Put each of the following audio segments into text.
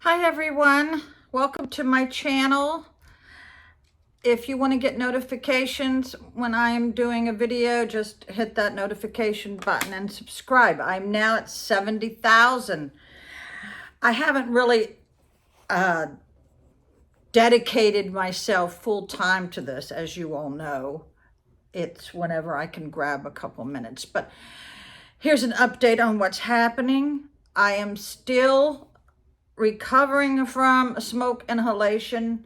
Hi everyone, welcome to my channel. If you want to get notifications when I am doing a video, just hit that notification button and subscribe. I'm now at 70,000. I haven't really dedicated myself full time to this, as you all know. It's whenever I can grab a couple minutes, but here's an update on what's happening. I am still recovering from smoke inhalation.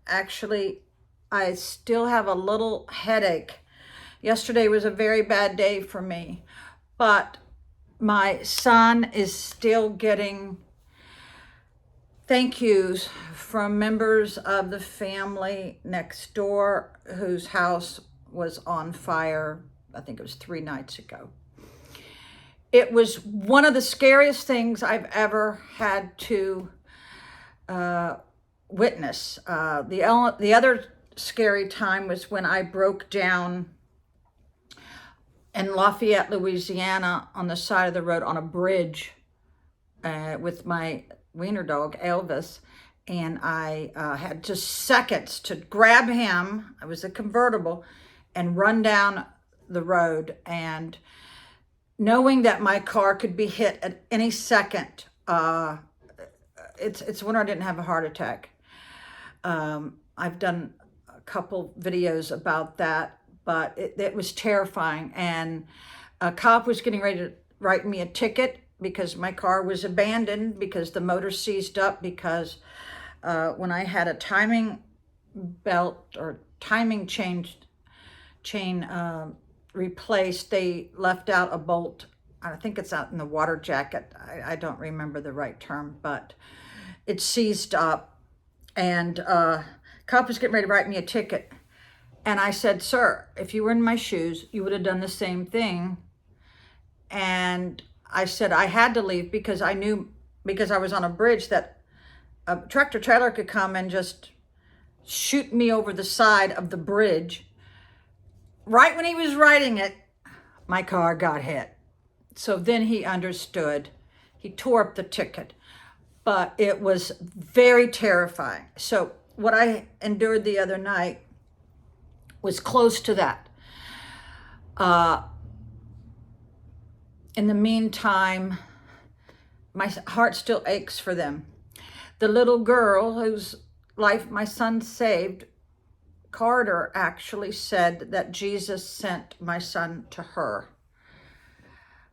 Actually, I still have a little headache. Yesterday was a very bad day for me, but my son is still getting thank yous from members of the family next door whose house was on fire. I think it was 3 nights ago. It was one of the scariest things I've ever had to witness. The other scary time was when I broke down in Lafayette, Louisiana, on the side of the road on a bridge with my wiener dog, Elvis, and I had just seconds to grab him. I was a convertible and run down the road, and knowing that my car could be hit at any second, it's when I didn't have a heart attack. I've done a couple videos about that, but it was terrifying. And a cop was getting ready to write me a ticket because my car was abandoned, because the motor seized up, because when I had a timing belt or timing chain replaced, they left out a bolt. I think it's out in the water jacket. I don't remember the right term, but it seized up, and cop was getting ready to write me a ticket. And I said, "Sir, if you were in my shoes, you would have done the same thing." And I said I had to leave because I knew, because I was on a bridge, that a tractor trailer could come and just shoot me over the side of the bridge. Right when he was writing it, my car got hit. So then he understood. He tore up the ticket. But it was very terrifying. So what I endured the other night was close to that. In the meantime, my heart still aches for them. The little girl whose life my son saved, Carter, actually said that Jesus sent my son to her.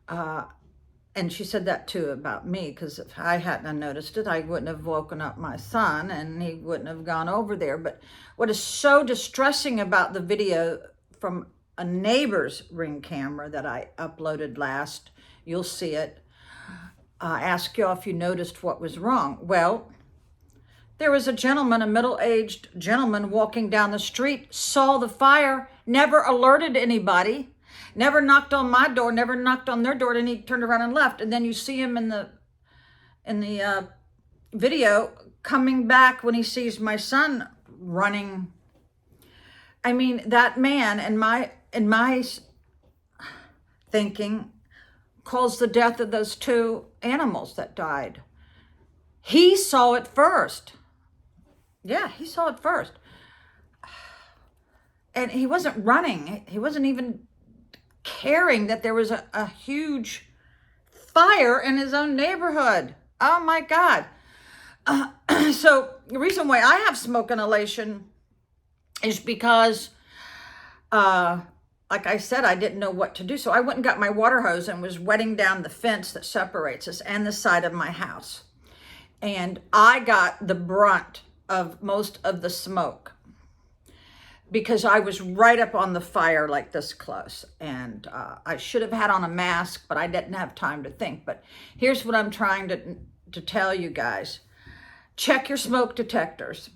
And she said that too about me, because if I hadn't noticed it, I wouldn't have woken up my son and he wouldn't have gone over there. But what is so distressing about the video from a neighbor's Ring camera that I uploaded last, you'll see it. I asked y'all if you noticed what was wrong. Well, there was a gentleman, a middle-aged gentleman, walking down the street, saw the fire, never alerted anybody, never knocked on my door, never knocked on their door, and he turned around and left. And then you see him in the video coming back when he sees my son running. I mean, that man, in my thinking, caused the death of those 2 animals that died. He saw it first. Yeah, he saw it first. And he wasn't running. He wasn't even caring that there was a huge fire in his own neighborhood. Oh my God. So the reason why I have smoke inhalation is because, like I said, I didn't know what to do. So I went and got my water hose and was wetting down the fence that separates us and the side of my house. And I got the brunt of most of the smoke because I was right up on the fire, like this close. And I should have had on a mask, but I didn't have time to think. But here's what I'm trying to tell you guys. Check your smoke detectors.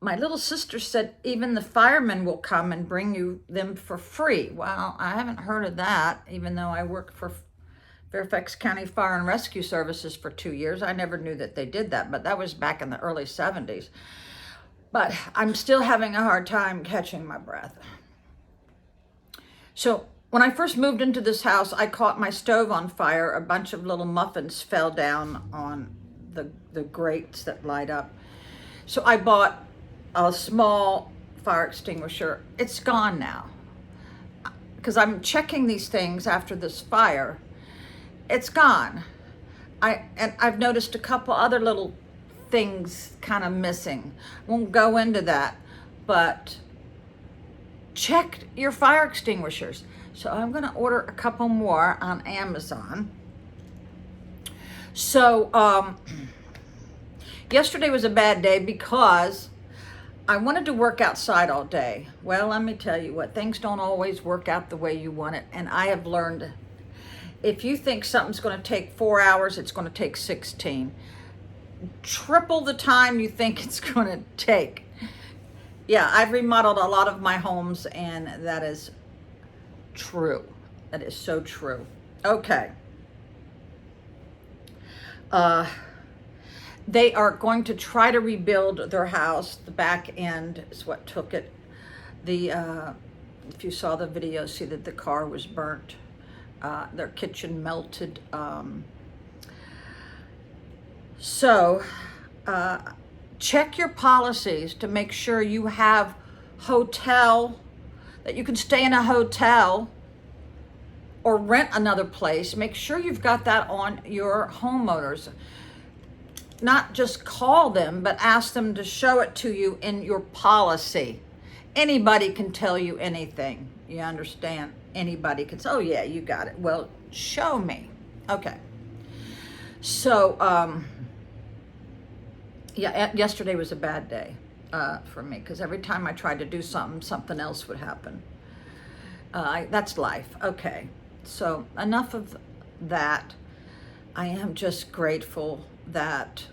My little sister said even the firemen will come and bring you them for free. Well, I haven't heard of that, even though I work for Fairfax County Fire and Rescue Services for 2 years. I never knew that they did that, but that was back in the early 70s. But I'm still having a hard time catching my breath. So When I first moved into this house, I caught my stove on fire. A bunch of little muffins fell down on the grates that light up. So I bought a small fire extinguisher. It's gone now. Because I'm checking these things after this fire. It's gone. And I've noticed a couple other little things kind of missing. Won't go into that, but check your fire extinguishers. So I'm going to order a couple more on Amazon. So yesterday was a bad day because I wanted to work outside all day. Well, let me tell you what, things don't always work out the way you want it. And I have learned, if you think something's going to take 4 hours, it's going to take 16. Triple the time you think it's going to take. Yeah, I've remodeled a lot of my homes, and that is true. That is so true. Okay. They are going to try to rebuild their house. The back end is what took it. If you saw the video, see that the car was burnt. Their kitchen melted. Check your policies to make sure you have that you can stay in a hotel or rent another place. Make sure you've got that on your homeowners. Not just call them, but ask them to show it to you in your policy. Anybody can tell you anything. You understand? Anybody can say, oh yeah, you got it. Well, show me. Okay. So, yeah, yesterday was a bad day for me because every time I tried to do something else would happen. That's life. Okay. So enough of that. I am just grateful that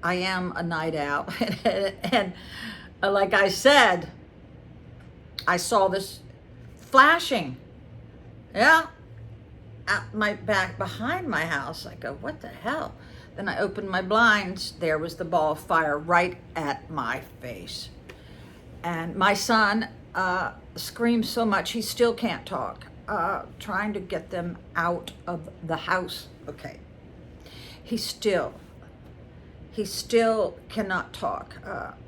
I am a night owl. and like I said, I saw this flashing. Yeah. At my back behind my house. I go, what the hell? Then I opened my blinds. There was the ball of fire right at my face. And my son screamed so much he still can't talk. Trying to get them out of the house. Okay. He still cannot talk.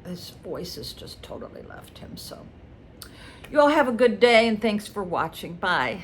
His voice has just totally left him. So you all have a good day, and thanks for watching. Bye.